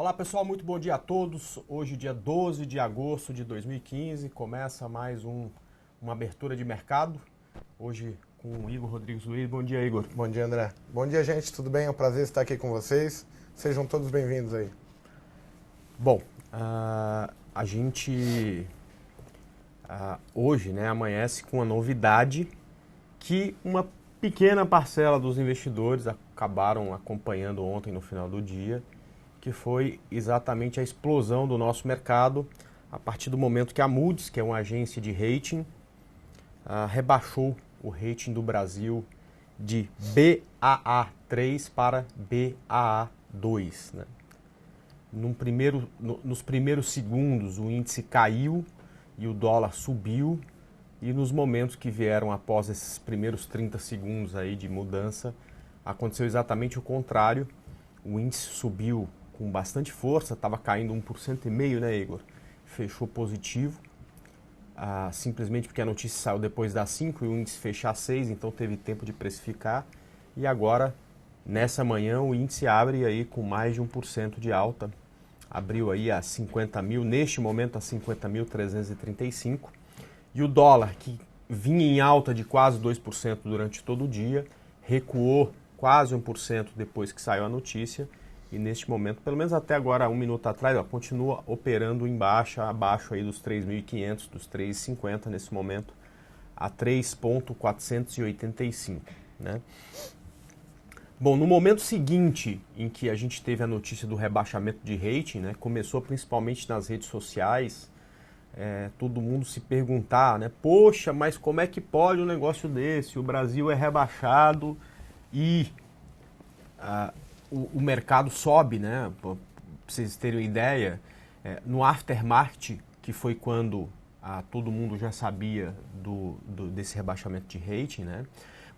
Olá pessoal, muito bom dia a todos. Hoje, dia 12 de agosto de 2015, começa mais uma abertura de mercado. Hoje com o Igor Rodrigues Luiz. Bom dia, Igor. Bom dia, André. Bom dia, gente. Tudo bem? É um prazer estar aqui com vocês. Sejam todos bem-vindos aí. Bom, a gente hoje amanhece com a novidade que uma pequena parcela dos investidores acabaram acompanhando ontem no final do dia, que foi exatamente a explosão do nosso mercado a partir do momento que a Moody's, que é uma agência de rating, rebaixou o rating do Brasil de Baa3 para Baa2. Né? Nos primeiros segundos o índice caiu e o dólar subiu, e nos momentos que vieram após esses primeiros 30 segundos aí de mudança, aconteceu exatamente o contrário. O índice subiu com bastante força, estava caindo 1,5%, né, Igor? Fechou positivo, simplesmente porque a notícia saiu depois das 5 e o índice fecha às 6, então teve tempo de precificar. E agora, nessa manhã, o índice abre aí com mais de 1% de alta. Abriu aí a 50 mil, neste momento a 50.335. E o dólar, que vinha em alta de quase 2% durante todo o dia, recuou quase 1% depois que saiu a notícia. E neste momento, pelo menos até agora, um minuto atrás, continua operando em baixa, abaixo aí dos 3.500, dos 3,50 nesse momento, a 3,485, né? Bom, no momento seguinte em que a gente teve a notícia do rebaixamento de rating, né, começou principalmente nas redes sociais, todo mundo se perguntar, né, poxa, mas como é que pode um negócio desse? O Brasil é rebaixado e o mercado sobe, né? Para vocês terem uma ideia, no aftermarket, que foi quando todo mundo já sabia desse rebaixamento de rating, né?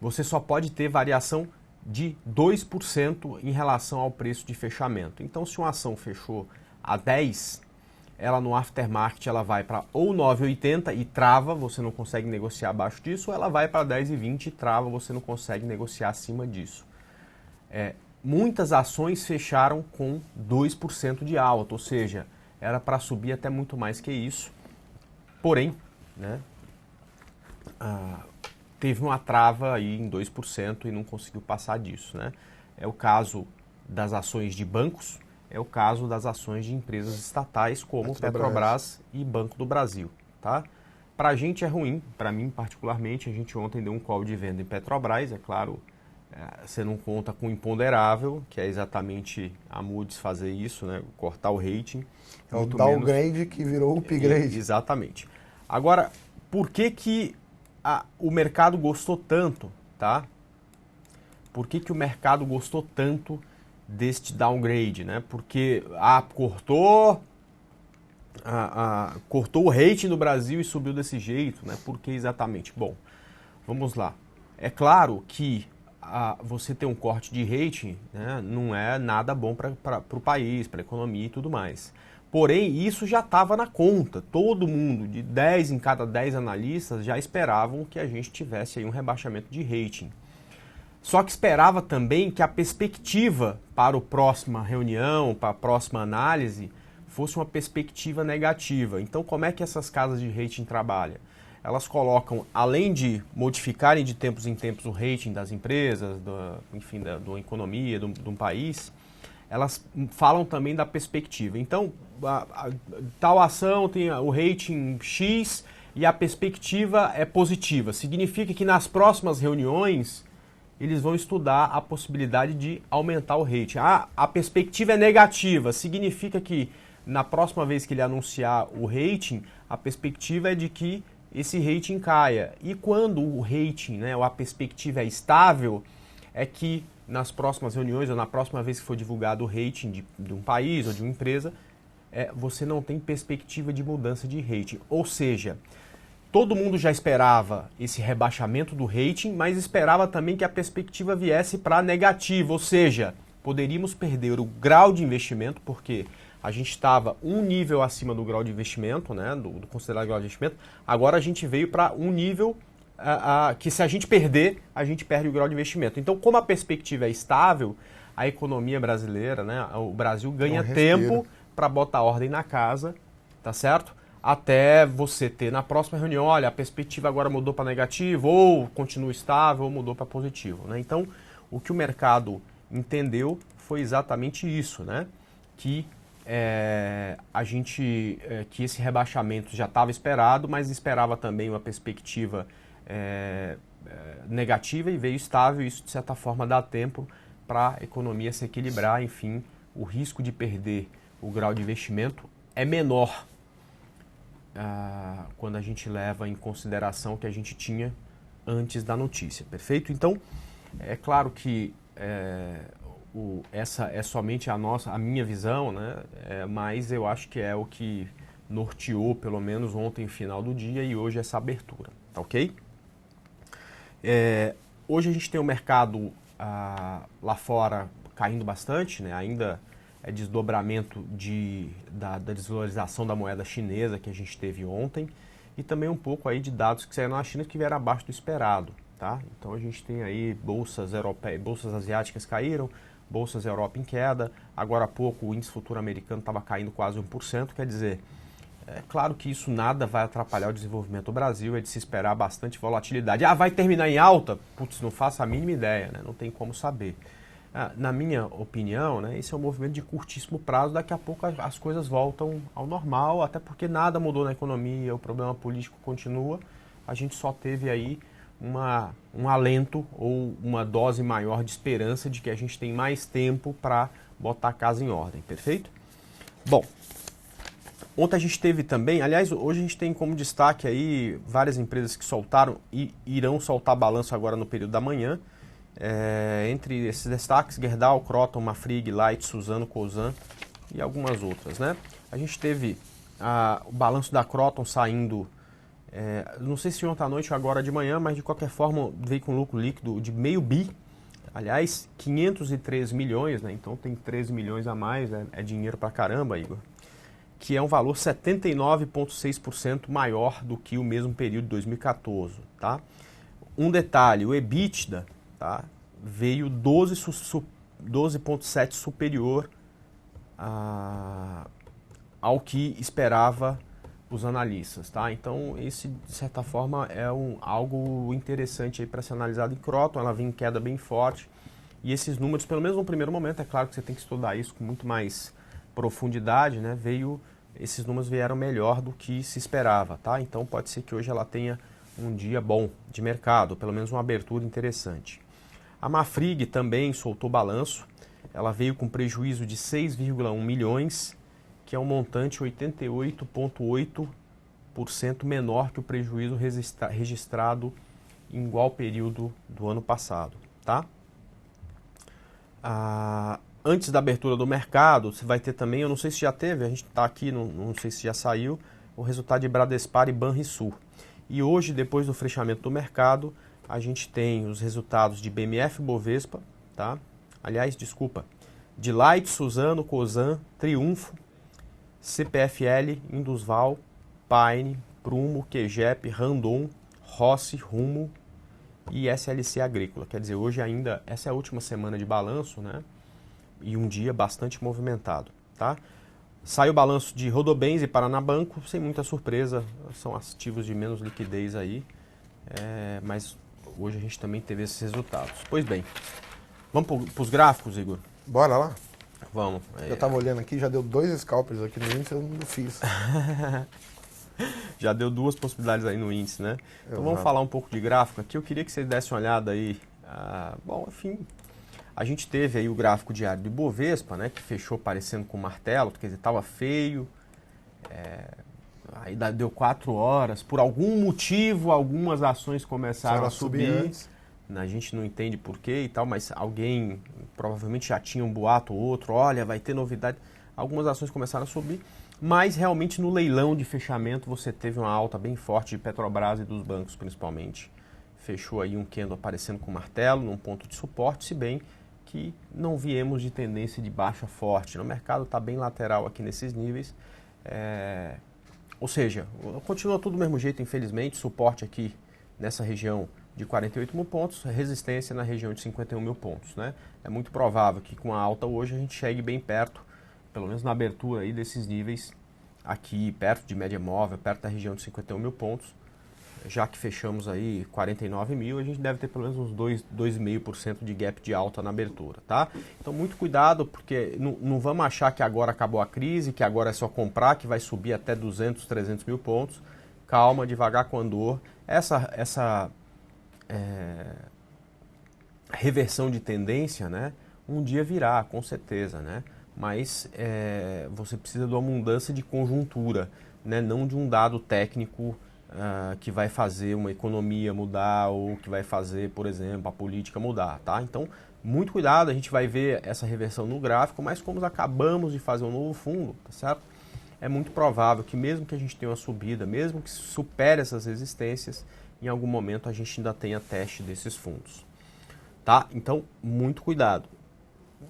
Você só pode ter variação de 2% em relação ao preço de fechamento. Então, se uma ação fechou a 10, ela no aftermarket ela vai para ou 9,80 e trava, você não consegue negociar abaixo disso, ou ela vai para 10,20 e trava, você não consegue negociar acima disso. Muitas ações fecharam com 2% de alta, ou seja, era para subir até muito mais que isso. Porém, né, teve uma trava aí em 2% e não conseguiu passar disso. Né? É o caso das ações de bancos, é o caso das ações de empresas estatais como Petrobras e Banco do Brasil. Tá? Para a gente é ruim, para mim particularmente, a gente ontem deu um call de venda em Petrobras, é claro. Você não conta com o imponderável, que é exatamente a Moody's fazer isso, né? Cortar o rating. É o downgrade que virou upgrade. Exatamente. Agora, por que o mercado gostou tanto, tá? Por que o mercado gostou tanto deste downgrade, né? Porque cortou o rating do Brasil e subiu desse jeito, né? Por que exatamente? Bom, vamos lá. É claro que você ter um corte de rating, né, não é nada bom para o país, para a economia e tudo mais. Porém, isso já estava na conta. Todo mundo, de 10 em cada 10 analistas, já esperavam que a gente tivesse aí um rebaixamento de rating. Só que esperava também que a perspectiva para a próxima reunião, para a próxima análise, fosse uma perspectiva negativa. Então, como é que essas casas de rating trabalham? Elas colocam, além de modificarem de tempos em tempos o rating das empresas, da economia, de um país, elas falam também da perspectiva. Então, tal ação tem o rating X e a perspectiva é positiva. Significa que nas próximas reuniões eles vão estudar a possibilidade de aumentar o rating. A perspectiva é negativa, significa que na próxima vez que ele anunciar o rating, a perspectiva é de que esse rating caia. E quando o rating, né, ou a perspectiva é estável, é que nas próximas reuniões ou na próxima vez que for divulgado o rating de um país ou de uma empresa, você não tem perspectiva de mudança de rating. Ou seja, todo mundo já esperava esse rebaixamento do rating, mas esperava também que a perspectiva viesse para negativa, ou seja, poderíamos perder o grau de investimento, porque a gente estava um nível acima do grau de investimento, né, do considerado grau de investimento. Agora a gente veio para um nível que se a gente perder, a gente perde o grau de investimento. Então, como a perspectiva é estável, a economia brasileira, né? O Brasil ganha respiro. tempo para botar ordem na casa, tá certo? Até você ter na próxima reunião, olha, a perspectiva agora mudou para negativo, ou continua estável, ou mudou para positivo, né? Então, o que o mercado entendeu foi exatamente isso, né? Que que esse rebaixamento já estava esperado, mas esperava também uma perspectiva negativa e veio estável. Isso, de certa forma, dá tempo para a economia se equilibrar. Enfim, o risco de perder o grau de investimento é menor quando a gente leva em consideração o que a gente tinha antes da notícia, perfeito? Então, é claro que essa é somente a minha visão, né? Mas eu acho que é o que norteou, pelo menos ontem, final do dia, e hoje essa abertura, tá ok? Hoje a gente tem o mercado lá fora caindo bastante, né? Ainda é desdobramento da desvalorização da moeda chinesa que a gente teve ontem, e também um pouco aí de dados que saíram na China que vieram abaixo do esperado, tá? Então a gente tem aí bolsas europeias, bolsas asiáticas caíram, bolsas Europa em queda. Agora há pouco o índice futuro americano estava caindo quase 1%, quer dizer, é claro que isso nada vai atrapalhar o desenvolvimento do Brasil, é de se esperar bastante volatilidade. Vai terminar em alta? Putz, não faço a mínima ideia, né? Não tem como saber. Na minha opinião, né, esse é um movimento de curtíssimo prazo, daqui a pouco as coisas voltam ao normal, até porque nada mudou na economia, o problema político continua, a gente só teve aí um alento ou uma dose maior de esperança de que a gente tem mais tempo para botar a casa em ordem, perfeito? Bom, ontem a gente teve também, aliás, hoje a gente tem como destaque aí várias empresas que soltaram e irão soltar balanço agora no período da manhã. Entre esses destaques, Gerdau, Kroton, Mafrig, Light, Suzano, Cosan e algumas outras, né? A gente teve o balanço da Kroton saindo, não sei se ontem à noite ou agora de manhã, mas de qualquer forma veio com lucro líquido de meio bi, aliás, 503 milhões, né? Então tem 13 milhões a mais, né? É dinheiro pra caramba, Igor, que é um valor 79,6% maior do que o mesmo período de 2014, tá? Um detalhe, o EBITDA, tá, veio 12,7 superior ao que esperava os analistas, tá? Então, esse, de certa forma, é algo interessante aí para ser analisado em Kroton. Ela vem em queda bem forte, e esses números, pelo menos no primeiro momento, é claro que você tem que estudar isso com muito mais profundidade, né? Esses números vieram melhor do que se esperava, tá? Então, pode ser que hoje ela tenha um dia bom de mercado, pelo menos uma abertura interessante. A Mafrig também soltou balanço, ela veio com prejuízo de 6,1 milhões, que é um montante 88,8% menor que o prejuízo registrado em igual período do ano passado, tá? Antes da abertura do mercado, você vai ter também, eu não sei se já teve, a gente está aqui, não sei se já saiu, o resultado de Bradespar e Banrisul. E hoje, depois do fechamento do mercado, a gente tem os resultados de BMF Bovespa, tá? Aliás, desculpa, de Light, Suzano, Cosan, Triunfo, CPFL, Indusval, Paine, Prumo, Quegep, Randon, Rossi, Rumo e SLC Agrícola. Quer dizer, hoje ainda, essa é a última semana de balanço, né? E um dia bastante movimentado, tá? Sai o balanço de Rodobens e Paranabanco, sem muita surpresa, são ativos de menos liquidez aí, mas hoje a gente também teve esses resultados. Pois bem, vamos para os gráficos, Igor? Bora lá? Vamos. Eu tava olhando aqui, já deu 2 scalpers aqui no índice, eu não fiz. Já deu 2 possibilidades aí no índice, né? Então vamos Exato. falar um pouco de gráfico aqui. Eu queria que vocês dessem uma olhada aí. Bom, enfim, a gente teve aí o gráfico diário do Ibovespa, né? Que fechou parecendo com um martelo, quer dizer, estava feio. Aí deu 4 horas. Por algum motivo, algumas ações começaram a subir. Antes. A gente não entende porquê e tal, mas alguém provavelmente já tinha um boato ou outro. Olha, vai ter novidade. Algumas ações começaram a subir. Mas realmente no leilão de fechamento você teve uma alta bem forte de Petrobras e dos bancos principalmente. Fechou aí um candle aparecendo com martelo num ponto de suporte, se bem que não viemos de tendência de baixa forte. O mercado está bem lateral aqui nesses níveis. Ou seja, continua tudo do mesmo jeito, infelizmente. Suporte aqui nessa região de 48 mil pontos, resistência na região de 51 mil pontos, né? É muito provável que com a alta hoje a gente chegue bem perto, pelo menos na abertura aí desses níveis aqui, perto de média móvel, perto da região de 51 mil pontos. Já que fechamos aí 49 mil, a gente deve ter pelo menos uns 2,5% de gap de alta na abertura, tá? Então muito cuidado, porque não vamos achar que agora acabou a crise, que agora é só comprar, que vai subir até 200, 300 mil pontos. Calma, devagar com andor. Essa reversão de tendência, né? Um dia virá, com certeza, né? Mas você precisa de uma mudança de conjuntura, né? Não de um dado técnico que vai fazer uma economia mudar ou que vai fazer, por exemplo, a política mudar, tá? Então, muito cuidado, a gente vai ver essa reversão no gráfico, mas como acabamos de fazer um novo fundo, tá certo? É muito provável que mesmo que a gente tenha uma subida, mesmo que supere essas resistências, em algum momento a gente ainda tenha teste desses fundos, tá? Então, muito cuidado.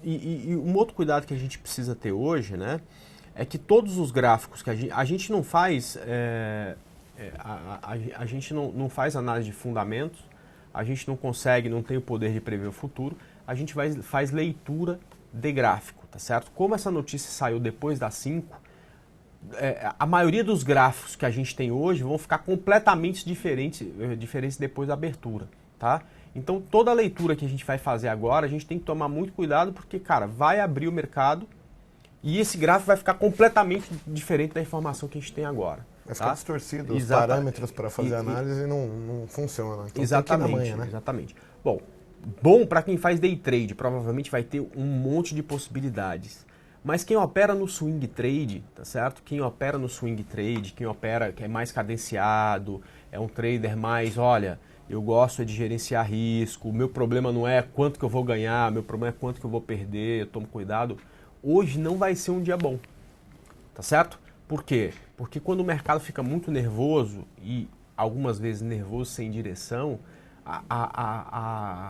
E um outro cuidado que a gente precisa ter hoje, né, é que todos os gráficos que a gente não faz... a gente não faz análise de fundamentos, a gente não consegue, não tem o poder de prever o futuro, a gente faz leitura de gráfico, tá certo? Como essa notícia saiu depois das 5, a maioria dos gráficos que a gente tem hoje vão ficar completamente diferentes depois da abertura, tá? Então toda a leitura que a gente vai fazer agora, a gente tem que tomar muito cuidado porque, cara, vai abrir o mercado e esse gráfico vai ficar completamente diferente da informação que a gente tem agora. Vai ficar distorcido, os parâmetros para fazer análise não funcionam. Então exatamente, tem que ir na manhã, né? Exatamente. Bom para quem faz day trade, provavelmente vai ter um monte de possibilidades. Mas quem opera no swing trade, tá certo? Quem opera no swing trade, quem opera que é mais cadenciado, é um trader mais, olha, eu gosto de gerenciar risco, o meu problema não é quanto que eu vou ganhar, meu problema é quanto que eu vou perder, eu tomo cuidado. Hoje não vai ser um dia bom, tá certo? Por quê? Porque quando o mercado fica muito nervoso e algumas vezes nervoso sem direção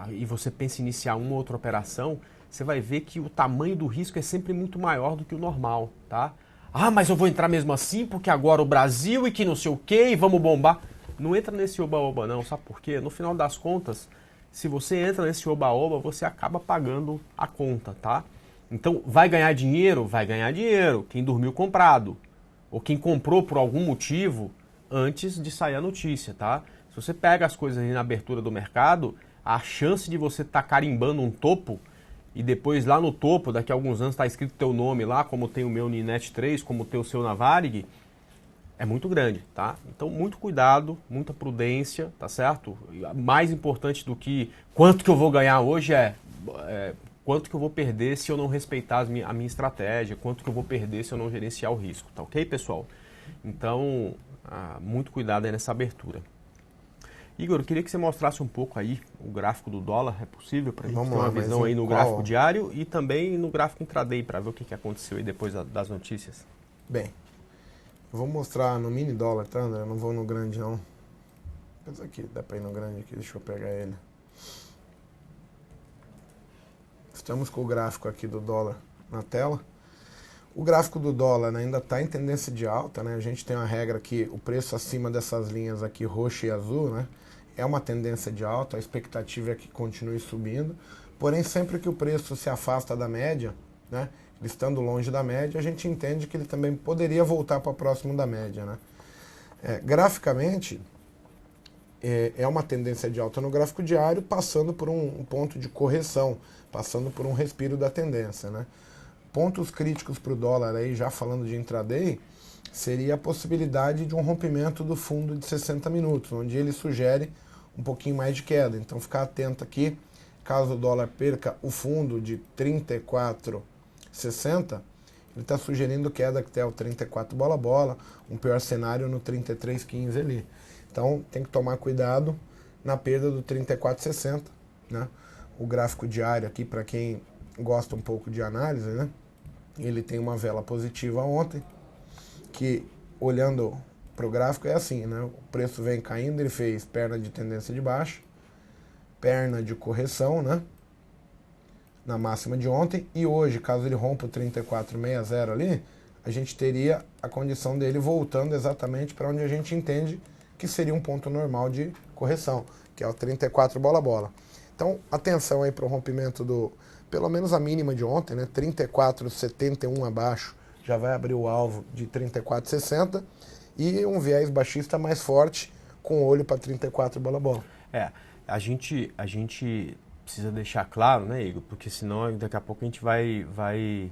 e você pensa em iniciar uma ou outra operação, você vai ver que o tamanho do risco é sempre muito maior do que o normal, tá? Ah, mas eu vou entrar mesmo assim porque agora o Brasil e que não sei o quê e vamos bombar. Não entra nesse oba-oba não, sabe por quê? No final das contas, se você entra nesse oba-oba, você acaba pagando a conta, tá? Então, vai ganhar dinheiro? Vai ganhar dinheiro. Quem dormiu comprado. Ou quem comprou por algum motivo antes de sair a notícia, tá? Se você pega as coisas aí na abertura do mercado, a chance de você estar carimbando um topo e depois lá no topo, daqui a alguns anos, está escrito teu nome lá, como tem o meu Ninet 3, como tem o seu na Varig, é muito grande, tá? Então, muito cuidado, muita prudência, tá certo? Mais importante do que quanto que eu vou ganhar hoje quanto que eu vou perder se eu não respeitar a minha estratégia, quanto que eu vou perder se eu não gerenciar o risco, tá ok, pessoal? Então, muito cuidado aí nessa abertura. Igor, eu queria que você mostrasse um pouco aí o gráfico do dólar, é possível? Para a gente ter uma visão aí no gráfico diário e também no gráfico intraday, para ver o que aconteceu aí depois das notícias. Bem, eu vou mostrar no mini dólar, tá, André? Eu não vou no grande, não. Mas aqui, dá para ir no grande aqui, deixa eu pegar ele. Estamos com o gráfico aqui do dólar na tela. O gráfico do dólar, né, ainda está em tendência de alta, né? A gente tem uma regra que o preço acima dessas linhas aqui, roxa e azul, né, é uma tendência de alta, a expectativa é que continue subindo. Porém, sempre que o preço se afasta da média, né, ele estando longe da média, a gente entende que ele também poderia voltar para próximo da média, né? Graficamente, é uma tendência de alta no gráfico diário, passando por um ponto de correção, passando por um respiro da tendência, né? Pontos críticos para o dólar, aí, já falando de intraday, seria a possibilidade de um rompimento do fundo de 60 minutos, onde ele sugere um pouquinho mais de queda. Então, ficar atento aqui, caso o dólar perca o fundo de 34,60, ele está sugerindo queda até o 34 bola-bola, um pior cenário no 33,15 ali. Então, tem que tomar cuidado na perda do 34,60, né? O gráfico diário aqui, para quem gosta um pouco de análise, né? Ele tem uma vela positiva ontem, que olhando para o gráfico é assim, né? O preço vem caindo, ele fez perna de tendência de baixa, perna de correção, né? Na máxima de ontem, e hoje, caso ele rompa o 34,60 ali, a gente teria a condição dele voltando exatamente para onde a gente entende que seria um ponto normal de correção, que é o 34 bola-bola. Então, atenção aí para o rompimento pelo menos a mínima de ontem, né? 34,71 abaixo, já vai abrir o alvo de 34,60 e um viés baixista mais forte com olho para 34 bola-bola. A gente precisa deixar claro, né, Igor? Porque senão daqui a pouco a gente vai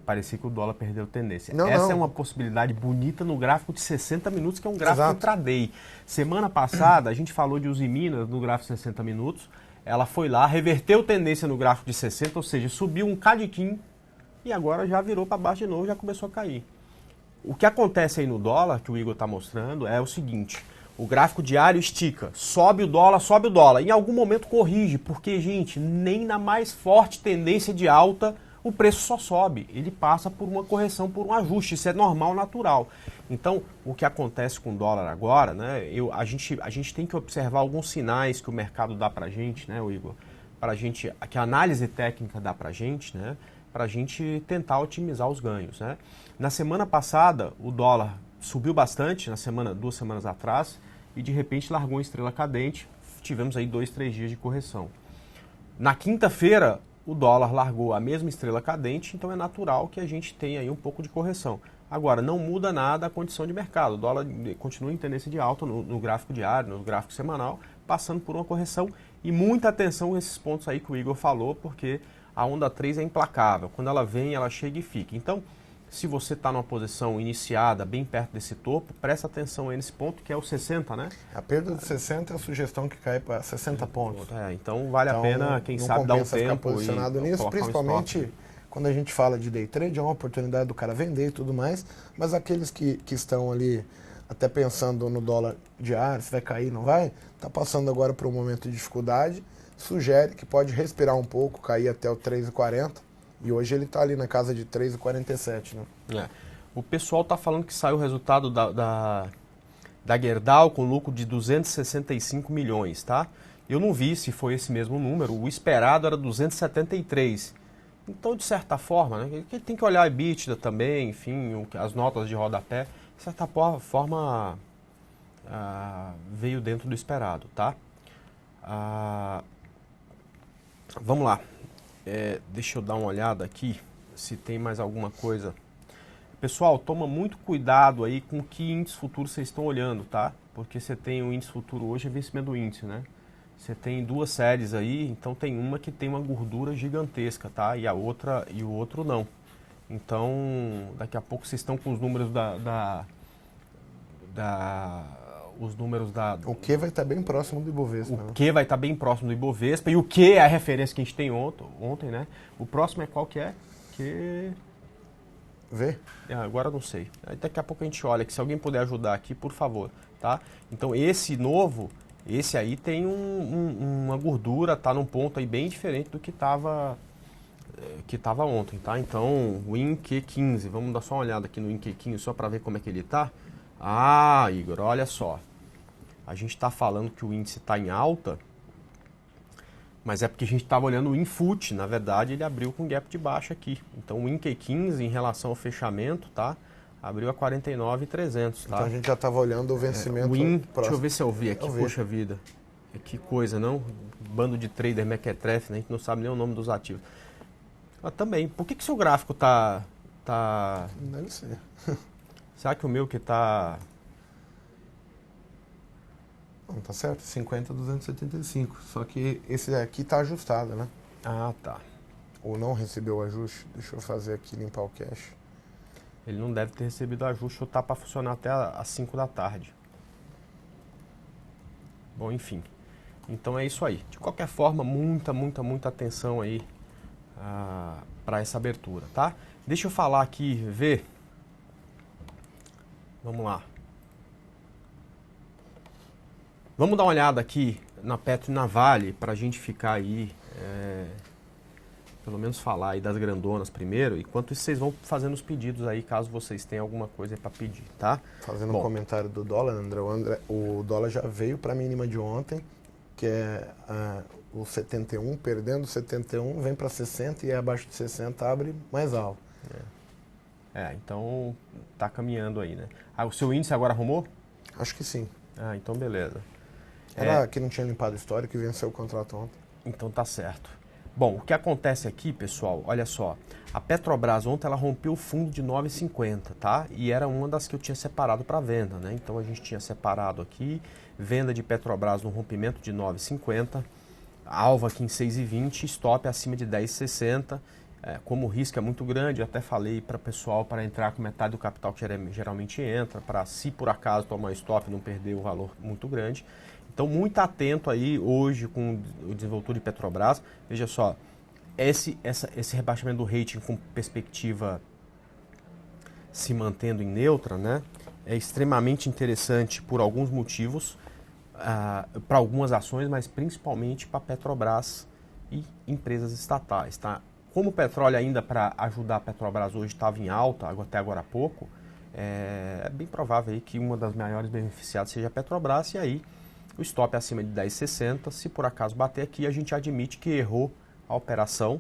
parecer que o dólar perdeu tendência. Essa é uma possibilidade bonita no gráfico de 60 minutos, que é um gráfico intraday. Semana passada a gente falou de Uzi Minas no gráfico de 60 minutos. Ela foi lá, reverteu tendência no gráfico de 60, ou seja, subiu um cadiquinho e agora já virou para baixo de novo, já começou a cair. O que acontece aí no dólar, que o Igor está mostrando, é o seguinte: o gráfico diário estica, sobe o dólar. Em algum momento corrige, porque, gente, nem na mais forte tendência de alta o preço só sobe. Ele passa por uma correção, por um ajuste. Isso é normal, natural. Então, o que acontece com o dólar agora, né? A gente tem que observar alguns sinais que o mercado dá pra gente, né, Igor? Que a análise técnica dá pra gente, né? Pra gente tentar otimizar os ganhos, né? Na semana passada, o dólar subiu bastante, 2 semanas atrás, e de repente largou uma estrela cadente. Tivemos aí 2, 3 dias de correção. Na quinta-feira, o dólar largou a mesma estrela cadente, então é natural que a gente tenha aí um pouco de correção. Agora, não muda nada a condição de mercado. O dólar continua em tendência de alta no gráfico diário, no gráfico semanal, passando por uma correção. E muita atenção a esses pontos aí que o Igor falou, porque a onda 3 é implacável. Quando ela vem, ela chega e fica. Então, se você está numa posição iniciada, bem perto desse topo, presta atenção aí nesse ponto, que é o 60, né? A perda de 60 é a sugestão que cai para 60 pontos. Então vale a pena, quem sabe, dar um tempo ficar posicionado nisso, principalmente quando a gente fala de day trade, é uma oportunidade do cara vender e tudo mais, mas aqueles que estão ali até pensando no dólar diário, se vai cair, não vai, está passando agora por um momento de dificuldade, sugere que pode respirar um pouco, cair até o 3,40, e hoje ele está ali na casa de 3,47, né? O pessoal está falando que saiu o resultado da Gerdau com lucro de 265 milhões, tá? Eu não vi se foi esse mesmo número, o esperado era 273. Então, de certa forma, né, ele tem que olhar a EBITDA também, enfim, as notas de rodapé, de certa forma veio dentro do esperado, tá? Vamos lá. Deixa eu dar uma olhada aqui se tem mais alguma coisa. Pessoal, toma muito cuidado aí com que índice futuro vocês estão olhando, tá? Porque você tem o índice futuro hoje, é vencimento do índice, né? Você tem 2 séries aí, então tem uma que tem uma gordura gigantesca, tá? E o outro não. Então, daqui a pouco vocês estão com os números O que vai estar bem próximo do Ibovespa. O que vai estar bem próximo do Ibovespa, e o que é a referência que a gente tem ontem, né? O próximo é qual que é? Vê? Agora não sei. Daqui a pouco a gente olha, que se alguém puder ajudar aqui, por favor, tá? Então esse aí tem uma gordura, tá num ponto aí bem diferente do que estava ontem, tá? Então o INQ15, vamos dar só uma olhada aqui no INQ15 só para ver como é que ele tá. Igor, olha só. A gente está falando que o índice está em alta, mas é porque a gente estava olhando o Infut. Na verdade, ele abriu com gap de baixa aqui. Então, o INQ15, em relação ao fechamento, tá? Abriu a 49,300, tá? Então, a gente já estava olhando o vencimento Deixa eu ver se eu vi aqui. Poxa vida. Que coisa, não? Bando de trader mequetrefe, né? A gente não sabe nem o nome dos ativos. Também. Por que seu gráfico tá... Deve ser. Será que o meu que tá... Não, tá certo, 50,275. Só que esse aqui tá ajustado, né? Tá. Ou não recebeu o ajuste. Deixa eu fazer aqui, limpar o cache. Ele não deve ter recebido ajuste ou tá para funcionar até às 5 da tarde. Bom, enfim. Então é isso aí. De qualquer forma, muita atenção aí para essa abertura, tá? Deixa eu falar aqui, ver. Vamos lá. Vamos dar uma olhada aqui na Petro e na Vale para a gente ficar aí, pelo menos falar aí das grandonas primeiro. Enquanto isso, vocês vão fazendo os pedidos aí, caso vocês tenham alguma coisa para pedir, tá? Fazendo um comentário do dólar, André. O dólar já veio para a mínima de ontem, que é o 71, perdendo 71, vem para 60 e abaixo de 60 abre mais alto. Então tá caminhando aí, né? O seu índice agora arrumou? Acho que sim. Então beleza. Era que não tinha limpado o histórico e venceu o contrato ontem. Então tá certo. Bom, o que acontece aqui, pessoal, olha só, a Petrobras ontem ela rompeu o fundo de 9,50, tá? E era uma das que eu tinha separado para venda, né? Então a gente tinha separado aqui, venda de Petrobras no rompimento de 9,50, alvo aqui em 6,20, stop acima de 10,60. Como o risco é muito grande, eu até falei para o pessoal para entrar com metade do capital que geralmente entra, para se por acaso tomar stop não perder um valor muito grande. Então, muito atento aí hoje com o desenvoltura de Petrobras. Veja só, esse rebaixamento do rating com perspectiva se mantendo em neutra, né, é extremamente interessante por alguns motivos, para algumas ações, mas principalmente para Petrobras e empresas estatais. Tá? Como o petróleo ainda para ajudar a Petrobras hoje estava em alta, até agora há pouco, é bem provável aí que uma das maiores beneficiadas seja a Petrobras e aí o stop é acima de 10,60, se por acaso bater aqui, a gente admite que errou a operação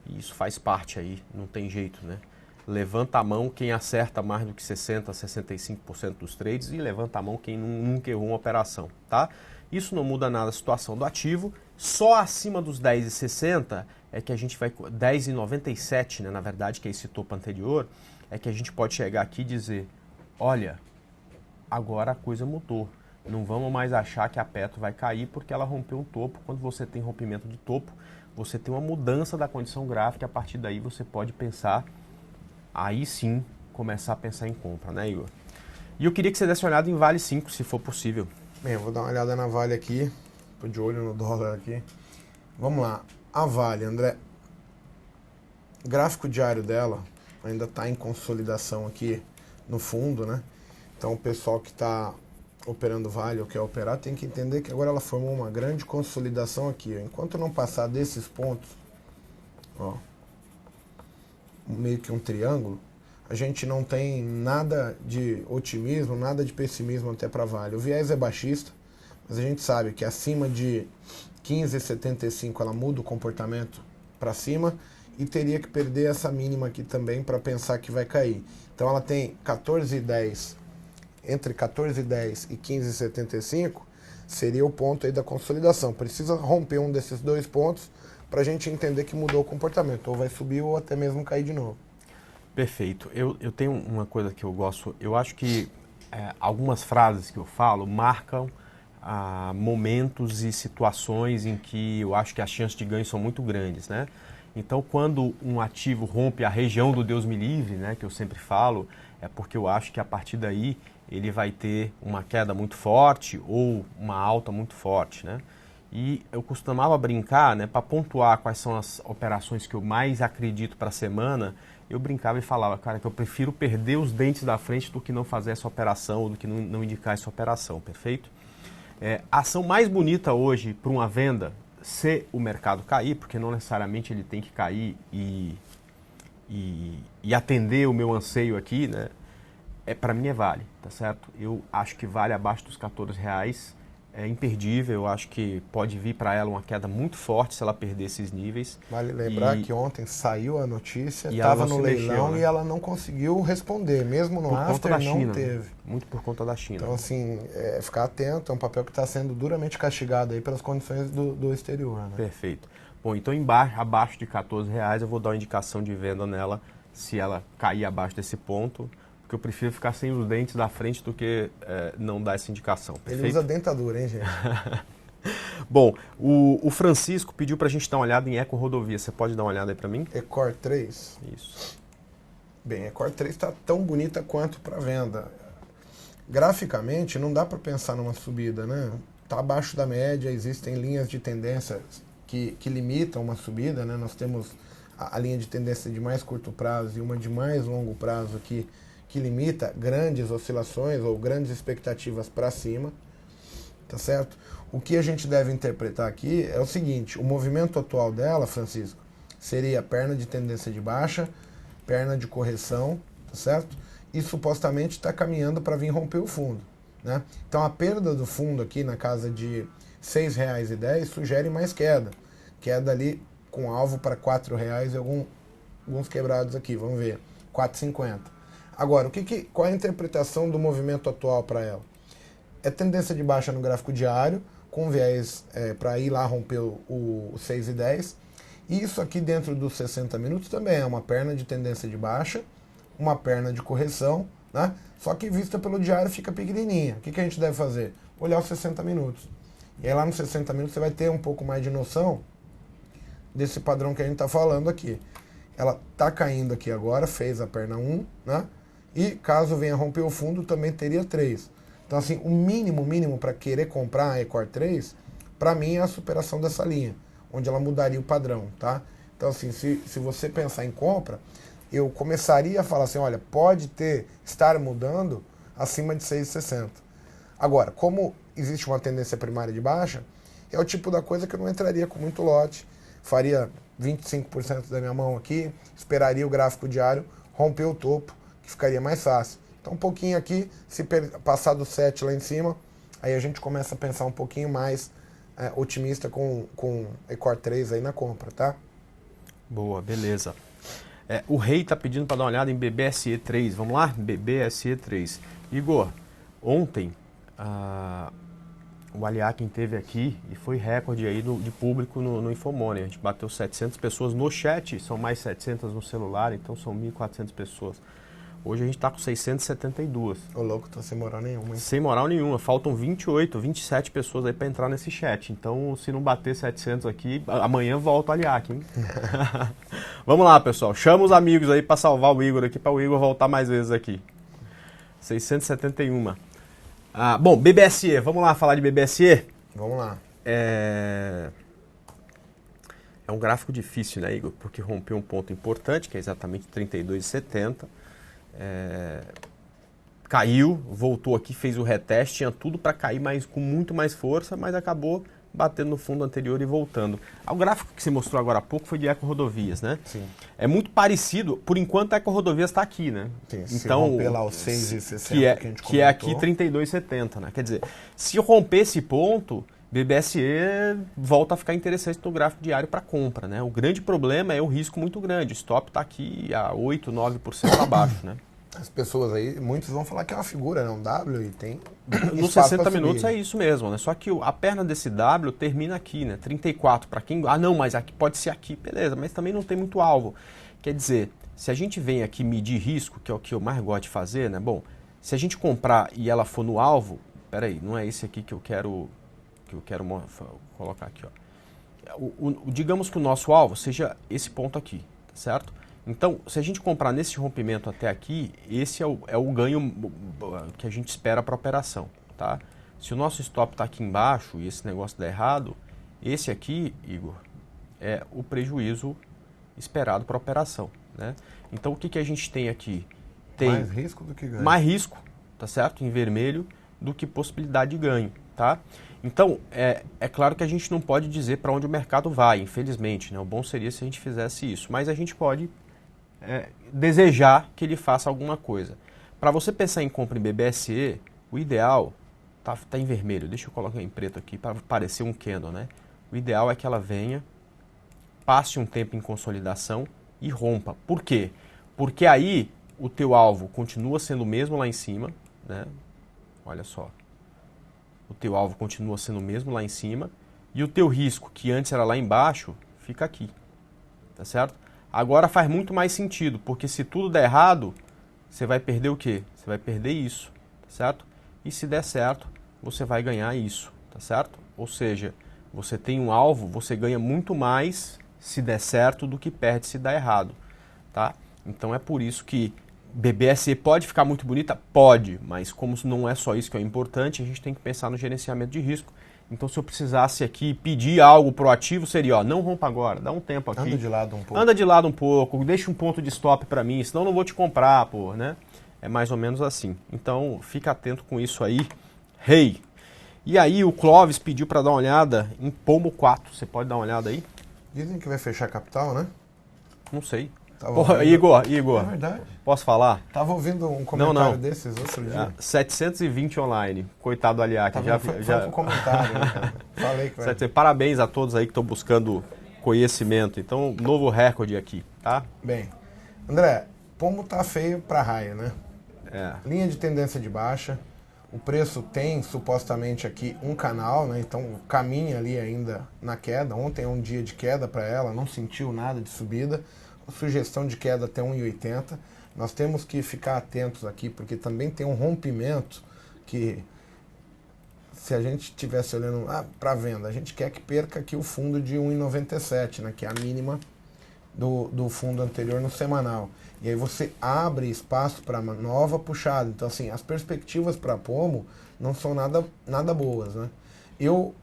e isso faz parte aí, não tem jeito, né? Levanta a mão quem acerta mais do que 60%, 65% dos trades e levanta a mão quem nunca errou uma operação, tá? Isso não muda nada a situação do ativo, só acima dos 10,60 é que a gente vai, 10,97, né, na verdade, que é esse topo anterior, é que a gente pode chegar aqui e dizer, olha, agora a coisa mudou. Não vamos mais achar que a Petro vai cair porque ela rompeu um topo. Quando você tem rompimento de topo, você tem uma mudança da condição gráfica. A partir daí você pode pensar, aí sim, começar a pensar em compra, né, Igor? E eu queria que você desse uma olhada em Vale 5, se for possível. Bem, eu vou dar uma olhada na Vale aqui. Tô de olho no dólar aqui. Vamos lá. A Vale, André. O gráfico diário dela ainda está em consolidação aqui no fundo, né? Então o pessoal que está operando Vale ou quer operar, tem que entender que agora ela formou uma grande consolidação aqui. Ó. Enquanto não passar desses pontos, ó, meio que um triângulo, a gente não tem nada de otimismo, nada de pessimismo até para Vale. O viés é baixista, mas a gente sabe que acima de 15,75 ela muda o comportamento para cima e teria que perder essa mínima aqui também para pensar que vai cair. Então ela tem 14,10, entre 14,10 e 15,75 seria o ponto aí da consolidação. Precisa romper um desses dois pontos para a gente entender que mudou o comportamento, ou vai subir ou até mesmo cair de novo. Perfeito. Eu tenho uma coisa que eu gosto, eu acho que algumas frases que eu falo marcam momentos e situações em que eu acho que as chances de ganho são muito grandes, né? Então, quando um ativo rompe a região do Deus me livre, né, que eu sempre falo, é porque eu acho que a partir daí ele vai ter uma queda muito forte ou uma alta muito forte, né? E eu costumava brincar, né, para pontuar quais são as operações que eu mais acredito para a semana, eu brincava e falava, cara, que eu prefiro perder os dentes da frente do que não fazer essa operação ou do que não indicar essa operação, perfeito? A ação mais bonita hoje para uma venda, se o mercado cair, porque não necessariamente ele tem que cair e atender o meu anseio aqui, né? Para mim é Vale, tá certo? Eu acho que Vale abaixo dos R$14 é imperdível, eu acho que pode vir para ela uma queda muito forte se ela perder esses níveis. Vale lembrar que ontem saiu a notícia, e estava no leilão mexeu, né? E ela não conseguiu responder, mesmo no por after conta da não China, teve. Muito por conta da China. Então assim, ficar atento, é um papel que está sendo duramente castigado aí pelas condições do exterior, né? Perfeito. Bom, então abaixo de R$14 eu vou dar uma indicação de venda nela se ela cair abaixo desse ponto, porque eu prefiro ficar sem os dentes da frente do que não dar essa indicação. Perfeito? Ele usa dentadura, hein, gente? Bom, o Francisco pediu para a gente dar uma olhada em Eco Rodovia. Você pode dar uma olhada aí para mim? Ecor 3. Isso. Bem, a Ecor 3 está tão bonita quanto para venda. Graficamente, não dá para pensar numa subida, né? Está abaixo da média, existem linhas de tendência que limitam uma subida, né? Nós temos a linha de tendência de mais curto prazo e uma de mais longo prazo que limita grandes oscilações ou grandes expectativas para cima, tá certo? O que a gente deve interpretar aqui é o seguinte, o movimento atual dela, Francisco, seria perna de tendência de baixa, perna de correção, tá certo? E supostamente está caminhando para vir romper o fundo, né? Então a perda do fundo aqui na casa de R$ 6,10 sugere mais queda. Queda ali com alvo para R$ 4,00 e alguns quebrados aqui, vamos ver, 4,50. Agora, qual é a interpretação do movimento atual para ela? É tendência de baixa no gráfico diário, com viés para ir lá romper o 6,10. E isso aqui dentro dos 60 minutos também é uma perna de tendência de baixa, uma perna de correção, né? Só que vista pelo diário fica pequenininha. O que a gente deve fazer? Olhar os 60 minutos. E aí lá nos 60 minutos você vai ter um pouco mais de noção desse padrão que a gente está falando aqui. Ela está caindo aqui agora, fez a perna 1, né? E caso venha romper o fundo, também teria 3. Então, assim, o mínimo para querer comprar a Ecor 3, para mim é a superação dessa linha, onde ela mudaria o padrão, tá? Então, assim, se você pensar em compra, eu começaria a falar assim, olha, pode estar mudando acima de 6,60. Agora, como existe uma tendência primária de baixa, é o tipo da coisa que eu não entraria com muito lote, faria 25% da minha mão aqui, esperaria o gráfico diário romper o topo, que ficaria mais fácil. Então um pouquinho aqui, se passar do 7 lá em cima, aí a gente começa a pensar um pouquinho mais otimista com Ecor 3 aí na compra, tá? Boa, beleza. O Rei está pedindo para dar uma olhada em BBSE 3. Vamos lá? BBSE 3. Igor, ontem o Aliakin teve aqui e foi recorde aí de público no Infomoney. A gente bateu 700 pessoas no chat, são mais 700 no celular, então são 1.400 pessoas. Hoje a gente está com 672. Ô louco, tô sem moral nenhuma, hein? Sem moral nenhuma. Faltam 28, 27 pessoas aí para entrar nesse chat. Então, se não bater 700 aqui, amanhã volta o Aliakin, hein? Vamos lá, pessoal. Chama os amigos aí para salvar o Igor aqui, para o Igor voltar mais vezes aqui. 671. Bom, BBSE. Vamos lá falar de BBSE? Vamos lá. É um gráfico difícil, né, Igor? Porque rompeu um ponto importante, que é exatamente 32,70. Caiu, voltou aqui, fez o reteste, tinha tudo para cair com muito mais força, mas acabou batendo no fundo anterior e voltando. O gráfico que você mostrou agora há pouco foi de Eco-Rodovias, né? Sim. É muito parecido, por enquanto a Eco-Rodovias está aqui, né? Sim, se então, romper lá os 6,60 que a gente que é aqui 32,70, né? Quer dizer, se romper esse ponto, BBSE volta a ficar interessante no gráfico diário para compra, né? O grande problema é o risco muito grande. O stop está aqui a 8, 9% abaixo, né? As pessoas aí, muitos vão falar que é uma figura, né? Um W e tem nos 60 minutos é isso mesmo, né? Só que a perna desse W termina aqui, né? 34 para quem... não, mas aqui pode ser aqui, beleza, mas também não tem muito alvo. Quer dizer, se a gente vem aqui medir risco, que é o que eu mais gosto de fazer, né? Bom, se a gente comprar e ela for no alvo, peraí, não é esse aqui que eu quero colocar aqui, ó. Digamos que o nosso alvo seja esse ponto aqui, tá certo? Então, se a gente comprar nesse rompimento até aqui, esse é o ganho que a gente espera para a operação, tá? Se o nosso stop está aqui embaixo e esse negócio der errado, esse aqui, Igor, é o prejuízo esperado para a operação, né? Então, o que a gente tem aqui? Tem mais risco do que ganho. Mais risco, tá certo? Em vermelho, do que possibilidade de ganho, tá? Então, é claro que a gente não pode dizer para onde o mercado vai, infelizmente, né? O bom seria se a gente fizesse isso, mas a gente pode desejar que ele faça alguma coisa. Para você pensar em compra em BBSE, o ideal, tá em vermelho, deixa eu colocar em preto aqui para parecer um candle, né? O ideal é que ela venha, passe um tempo em consolidação e rompa. Por quê? Porque aí o teu alvo continua sendo o mesmo lá em cima, né? Olha só. O teu alvo continua sendo o mesmo lá em cima e o teu risco, que antes era lá embaixo, fica aqui. Tá certo? Agora faz muito mais sentido, porque se tudo der errado, você vai perder o quê? Você vai perder isso, tá certo? E se der certo, você vai ganhar isso, tá certo? Ou seja, você tem um alvo, você ganha muito mais se der certo do que perde se der errado, tá? Então é por isso que BBSE pode ficar muito bonita? Pode, mas como não é só isso que é importante, a gente tem que pensar no gerenciamento de risco. Então, se eu precisasse aqui pedir algo proativo, seria, não rompa agora, dá um tempo aqui. Anda de lado um pouco. Anda de lado um pouco, deixa um ponto de stop para mim, senão eu não vou te comprar, pô, né? É mais ou menos assim. Então, fica atento com isso aí. Rei. E aí, o Clóvis pediu para dar uma olhada em Pomo 4. Você pode dar uma olhada aí? Dizem que vai fechar capital, né? Não sei. Porra, Igor. É verdade. Posso falar? Tava ouvindo um comentário desses outro dia. 720 online. Coitado do Aliac. Foi um comentário, né, cara? Falei que vai. Parabéns a todos aí que estão buscando conhecimento. Então, novo recorde aqui, tá? Bem, André, Pomo tá feio pra raia, né? É. Linha de tendência de baixa. O preço tem supostamente aqui um canal, né? Então caminha ali ainda na queda. Ontem é um dia de queda para ela, não sentiu nada de subida. A sugestão de queda até 1,80. Nós temos que ficar atentos aqui, porque também tem um rompimento que, se a gente estivesse olhando para venda, a gente quer que perca aqui o fundo de 1,97, né? Que é a mínima do fundo anterior no semanal. E aí você abre espaço para uma nova puxada. Então, assim, as perspectivas para Pomo não são nada boas, né? Eu,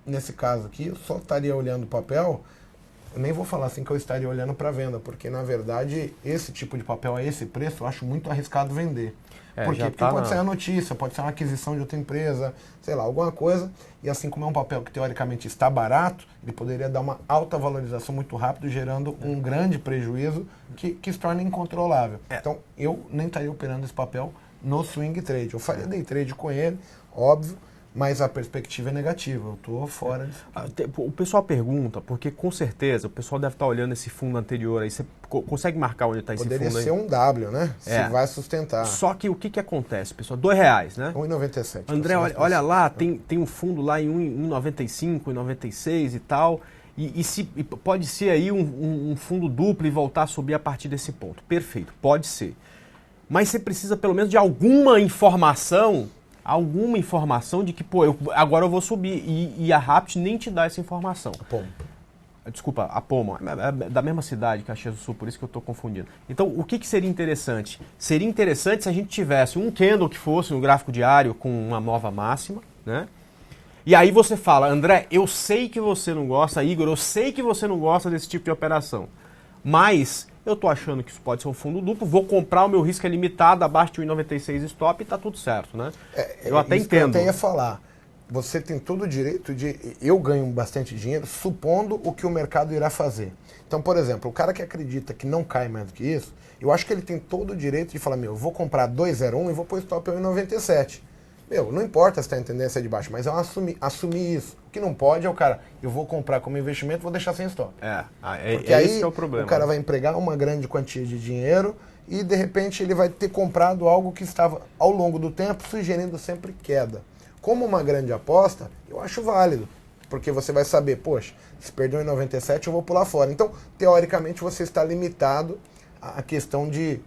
nesse caso aqui, eu só estaria olhando o papel. Eu nem vou falar assim que eu estaria olhando para venda, porque, na verdade, esse tipo de papel a esse preço, eu acho muito arriscado vender. Por quê? Porque pode ser a notícia, pode ser uma aquisição de outra empresa, sei lá, alguma coisa. E assim como é um papel que teoricamente está barato, ele poderia dar uma alta valorização muito rápido, gerando um grande prejuízo que se torna incontrolável. Então, eu nem estaria operando esse papel no swing trade. Eu faria day trade com ele, óbvio, mas a perspectiva é negativa, eu estou fora disso. O pessoal pergunta, porque com certeza o pessoal deve estar olhando esse fundo anterior aí, você consegue marcar onde está esse fundo aí? Poderia ser um W, né? Se vai sustentar. Só que o que acontece, pessoal? R$2, né? 1,97. André, olha lá, tem um fundo lá em 1,95, 1,96 e tal, e pode ser aí um fundo duplo e voltar a subir a partir desse ponto. Perfeito, pode ser. Mas você precisa pelo menos de alguma informação de que, agora eu vou subir. E a Rapt nem te dá essa informação. A Pomo. Desculpa, a Pomo. É da mesma cidade que a Caxias do Sul, por isso que eu estou confundindo. Então, o que seria interessante? Seria interessante se a gente tivesse um candle que fosse um gráfico diário com uma nova máxima, né? E aí você fala, André, eu sei que você não gosta, Igor, eu sei que você não gosta desse tipo de operação, mas eu estou achando que isso pode ser um fundo duplo, vou comprar, o meu risco é limitado, abaixo de 1,96 stop e está tudo certo, né? Eu até entendo. Eu até ia falar, você tem todo o direito de... Eu ganho bastante dinheiro supondo o que o mercado irá fazer. Então, por exemplo, o cara que acredita que não cai mais do que isso, eu acho que ele tem todo o direito de falar, eu vou comprar 2,01 e vou pôr stop em 1,97. Não importa se está em tendência de baixo, mas eu assumir isso. O que não pode é o cara, eu vou comprar como investimento, vou deixar sem stop. Porque aí esse que é o problema. O cara vai empregar uma grande quantia de dinheiro e, de repente, ele vai ter comprado algo que estava, ao longo do tempo, sugerindo sempre queda. Como uma grande aposta, eu acho válido. Porque você vai saber, poxa, se perdeu em 97, eu vou pular fora. Então, teoricamente, você está limitado à questão de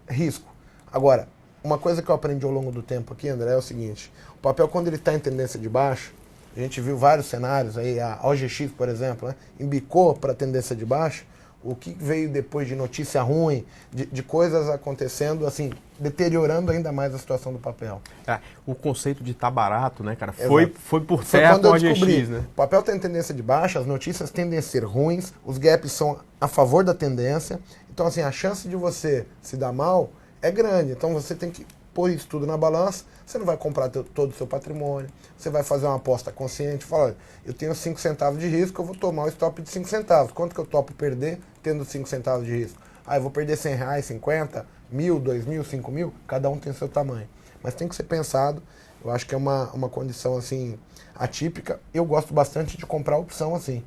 risco. Agora, uma coisa que eu aprendi ao longo do tempo aqui, André, é o seguinte. O papel, quando ele está em tendência de baixa, a gente viu vários cenários, aí a OGX, por exemplo, né, embicou para a tendência de baixa. O que veio depois de notícia ruim, de coisas acontecendo, assim, deteriorando ainda mais a situação do papel. O conceito de estar barato, né, cara, foi por terra quando com a eu descobri, OGX, né? O papel está em tendência de baixa, as notícias tendem a ser ruins, os gaps são a favor da tendência. Então, assim, a chance de você se dar mal é grande. Então, você tem que pôr isso tudo na balança. Você não vai comprar todo o seu patrimônio. Você vai fazer uma aposta consciente. Fala, olha, eu tenho 5 centavos de risco, eu vou tomar o stop de 5 centavos. Quanto que eu topo perder tendo 5 centavos de risco? Eu vou perder R$100, 50, 1.000, 2.000, 5.000. Cada um tem o seu tamanho. Mas tem que ser pensado. Eu acho que é uma condição, assim, atípica. Eu gosto bastante de comprar opção assim.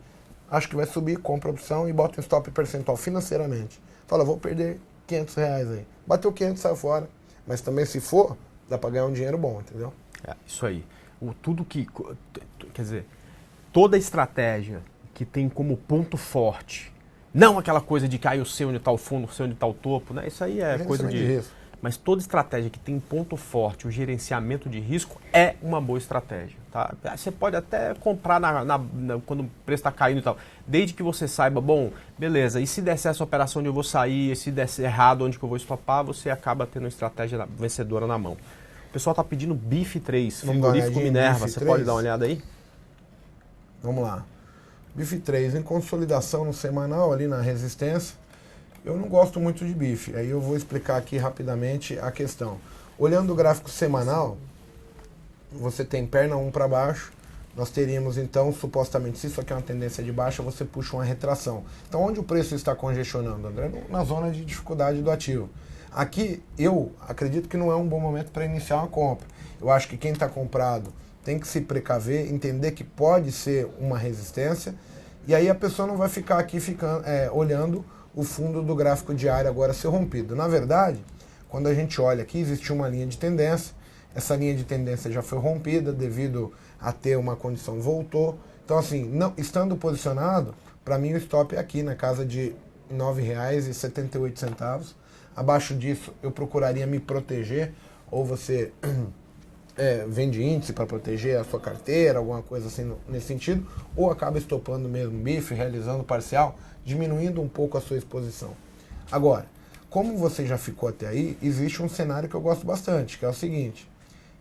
Acho que vai subir, compra a opção e bota um stop percentual financeiramente. Fala, vou perder R$500 aí. Bateu 500, saiu fora. Mas também, se for, dá para ganhar um dinheiro bom, entendeu? Isso aí. Quer dizer, toda estratégia que tem como ponto forte, não aquela coisa de que eu sei onde está o fundo, sei onde está o topo, né? Isso aí é coisa de risco. Mas toda estratégia que tem ponto forte, o gerenciamento de risco, é uma boa estratégia. Tá? Você pode até comprar quando o preço está caindo e tal, desde que você saiba, bom, beleza, e se der essa operação onde eu vou sair, e se der errado onde que eu vou estopar, você acaba tendo uma estratégia vencedora na mão. O pessoal está pedindo BIF 3, frigorífico Minerva, você pode dar uma olhada aí? Vamos lá. BIF 3 em consolidação no semanal, ali na resistência. Eu não gosto muito de BIF, aí eu vou explicar aqui rapidamente a questão. Olhando o gráfico semanal, você tem perna 1 para baixo, nós teríamos então, supostamente, se isso aqui é uma tendência de baixa, você puxa uma retração. Então, onde o preço está congestionando, André? Na zona de dificuldade do ativo. Aqui, eu acredito que não é um bom momento para iniciar uma compra. Eu acho que quem está comprado tem que se precaver, entender que pode ser uma resistência, e aí a pessoa não vai ficar aqui olhando o fundo do gráfico diário agora ser rompido. Na verdade, quando a gente olha aqui, existe uma linha de tendência, essa linha de tendência já foi rompida devido a ter uma condição voltou. Então assim, não, estando posicionado, para mim o stop é aqui na casa de R$ 9,78. Abaixo disso eu procuraria me proteger, ou você vende índice para proteger a sua carteira, alguma coisa assim nesse sentido, ou acaba estopando mesmo bife, realizando parcial, diminuindo um pouco a sua exposição. Agora, como você já ficou até aí, existe um cenário que eu gosto bastante, que é o seguinte: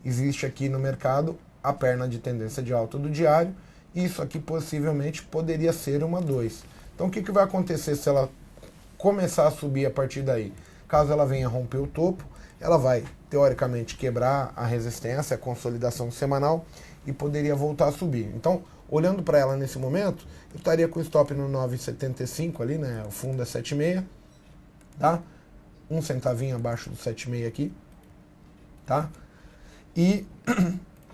existe aqui no mercado a perna de tendência de alta do diário, e isso aqui possivelmente poderia ser uma 2. Então o que vai acontecer se ela começar a subir a partir daí? Caso ela venha romper o topo, ela vai, teoricamente, quebrar a resistência, a consolidação semanal, e poderia voltar a subir. Então, olhando para ela nesse momento, eu estaria com o stop no 9,75 ali, né? O fundo é 7,6, tá? Um centavinho abaixo do 7,6 aqui, tá? E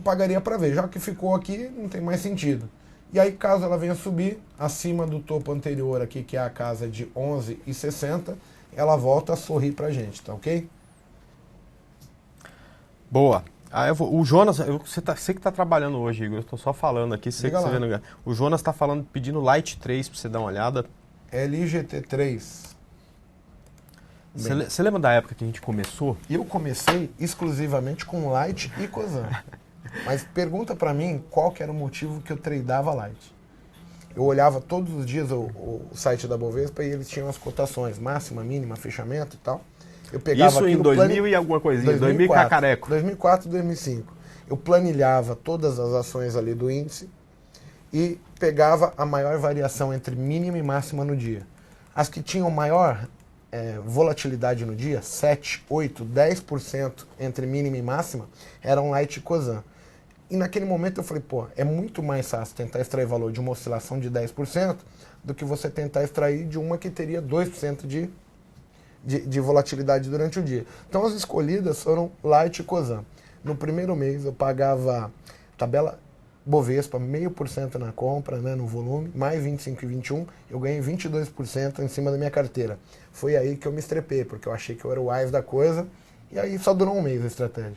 pagaria para ver, já que ficou aqui, não tem mais sentido. E aí, caso ela venha subir acima do topo anterior aqui, que é a casa de 11,60, ela volta a sorrir pra gente, tá ok? Boa. O Jonas, você que está trabalhando hoje, Igor, eu estou só falando aqui. O Jonas está falando, pedindo Light 3 para você dar uma olhada. LGT3. Você lembra da época que a gente começou? Eu comecei exclusivamente com Light e Cosan. Mas pergunta para mim qual que era o motivo que eu tradeava Light. Eu olhava todos os dias o site da Bovespa e eles tinham as cotações, máxima, mínima, fechamento e tal. Eu pegava isso em 2000 e alguma coisinha, 2000 cacareco. 2004 e 2005. Eu planilhava todas as ações ali do índice e pegava a maior variação entre mínima e máxima no dia. As que tinham maior volatilidade no dia, 7, 8, 10% entre mínima e máxima, eram Light e Cosan. E naquele momento eu falei, pô, é muito mais fácil tentar extrair valor de uma oscilação de 10% do que você tentar extrair de uma que teria 2% de volatilidade durante o dia. Então as escolhidas foram Light e Cosan. No primeiro mês eu pagava tabela Bovespa, 0,5% na compra, né, no volume, mais 25,21, eu ganhei 22% em cima da minha carteira. Foi aí que eu me estrepei, porque eu achei que eu era o wise da coisa, e aí só durou um mês a estratégia.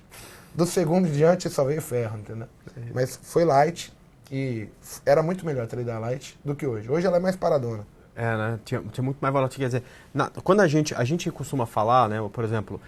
Do segundo em diante só veio ferro, entendeu? Mas foi Light, e era muito melhor tradear Light do que hoje. Hoje ela é mais paradona. Né? Tinha muito mais volatilidade. Quer dizer, quando a gente costuma falar, né, por exemplo,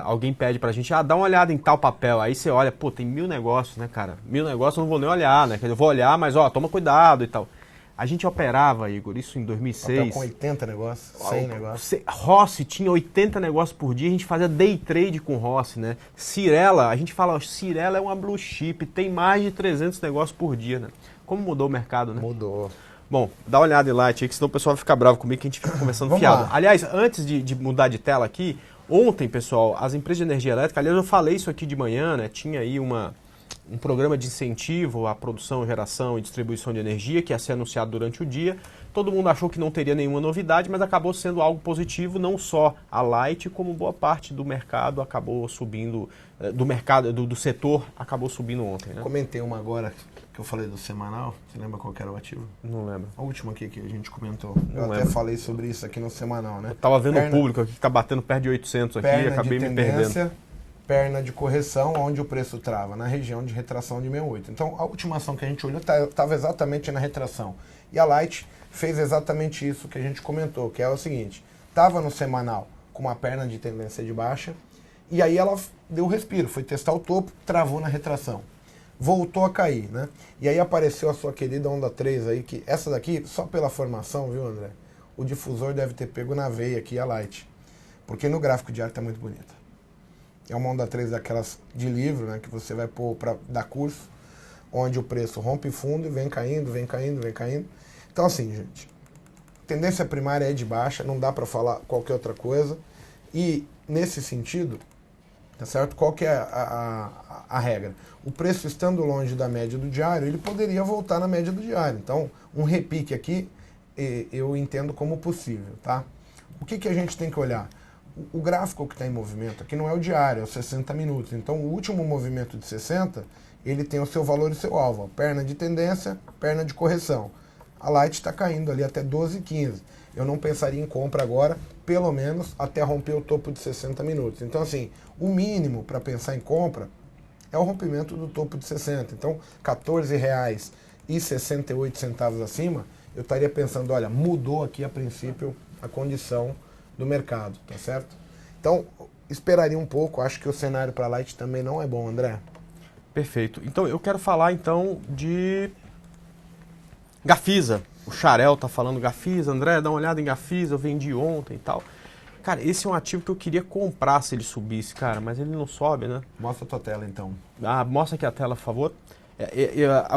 alguém pede pra gente, dá uma olhada em tal papel, aí você olha, pô, tem 1000 negócios, né, cara? 1000 negócios eu não vou nem olhar, né? Quer dizer, eu vou olhar, mas toma cuidado e tal. A gente operava, Igor, isso em 2006. Papel com 80 negócios, 100 negócios. Rossi tinha 80 negócios por dia, a gente fazia day trade com Rossi, né? Cirela, a gente fala, Cirela é uma blue chip, tem mais de 300 negócios por dia, né? Como mudou o mercado, né? Mudou. Bom, dá uma olhada em Light aí, que senão o pessoal vai ficar bravo comigo que a gente fica conversando fiado. Aliás, antes de mudar de tela aqui, ontem, pessoal, as empresas de energia elétrica, aliás, eu falei isso aqui de manhã, né? Tinha aí um programa de incentivo à produção, geração e distribuição de energia que ia ser anunciado durante o dia. Todo mundo achou que não teria nenhuma novidade, mas acabou sendo algo positivo, não só a Light, como boa parte do mercado acabou subindo, do setor acabou subindo ontem, né? Comentei uma agora que eu falei do semanal, você lembra qual que era o ativo? Não lembro. A última aqui que a gente comentou. Eu até falei sobre isso aqui no semanal, né? Eu tava vendo o público aqui que tá batendo perto de 800 aqui e acabei me perdendo. Perna de correção, onde o preço trava, na região de retração de 68. Então, a última ação que a gente olhou estava exatamente na retração. E a Light fez exatamente isso que a gente comentou, que é o seguinte, estava no semanal com uma perna de tendência de baixa, e aí ela deu um respiro, foi testar o topo, travou na retração. Voltou a cair, né? E aí apareceu a sua querida onda 3 aí, que essa daqui, só pela formação, viu, André? O difusor deve ter pego na veia aqui, a Light. Porque no gráfico diário está muito bonita. É uma onda 3 daquelas de livro, né? Que você vai pôr para dar curso, onde o preço rompe fundo e vem caindo, vem caindo, vem caindo. Então assim, gente, tendência primária é de baixa, não dá para falar qualquer outra coisa. E nesse sentido, tá certo? Qual que é a regra? O preço estando longe da média do diário, ele poderia voltar na média do diário. Então, um repique aqui, eu entendo como possível, tá? O que a gente tem que olhar? O gráfico que está em movimento aqui não é o diário, é os 60 minutos. Então, o último movimento de 60, ele tem o seu valor e o seu alvo. Perna de tendência, perna de correção. A Light está caindo ali até 12,15. Eu não pensaria em compra agora, pelo menos até romper o topo de 60 minutos. Então, assim, o mínimo para pensar em compra é o rompimento do topo de 60. Então, R$14,68 acima, eu estaria pensando, olha, mudou aqui a princípio a condição do mercado, tá certo? Então, esperaria um pouco, acho que o cenário para Light também não é bom, André. Perfeito. Então, eu quero falar então de Gafisa. O Xarel tá falando Gafisa, André, dá uma olhada em Gafisa, eu vendi ontem e tal. Cara, esse é um ativo que eu queria comprar se ele subisse, cara, mas ele não sobe, né? Mostra a tua tela, então. Mostra aqui a tela, por favor.